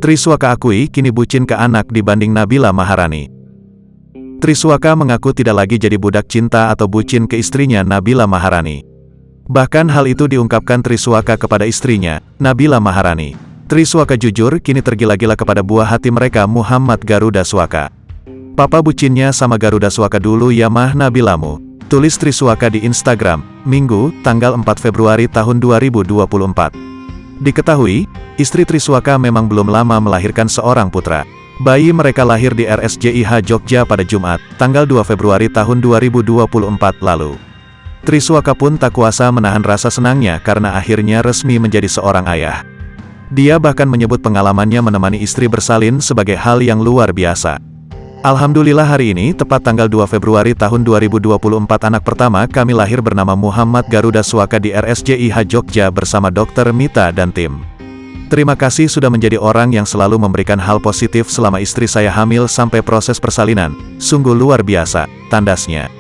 Triswaka akui kini bucin ke anak dibanding Nabila Maharani. Triswaka mengaku tidak lagi jadi budak cinta atau bucin ke istrinya Nabila Maharani. Bahkan hal itu diungkapkan Triswaka kepada istrinya, Nabila Maharani. Triswaka jujur kini tergila-gila kepada buah hati mereka Muhammad Garuda Swaka. Papa bucinnya sama Garuda Swaka dulu ya mah Nabilamu, tulis Triswaka di Instagram, Minggu, tanggal 4 Februari tahun 2024. Diketahui, istri Triswaka memang belum lama melahirkan seorang putra. Bayi mereka lahir di RSJIH Jogja pada Jumat, tanggal 2 Februari tahun 2024 lalu. Triswaka pun tak kuasa menahan rasa senangnya karena akhirnya resmi menjadi seorang ayah. Dia bahkan menyebut pengalamannya menemani istri bersalin sebagai hal yang luar biasa. Alhamdulillah hari ini, tepat tanggal 2 Februari tahun 2024 anak pertama kami lahir bernama Muhammad Garuda Swaka di RSJIH Jogja bersama Dr. Mita dan tim. Terima kasih sudah menjadi orang yang selalu memberikan hal positif selama istri saya hamil sampai proses persalinan. Sungguh luar biasa, tandasnya.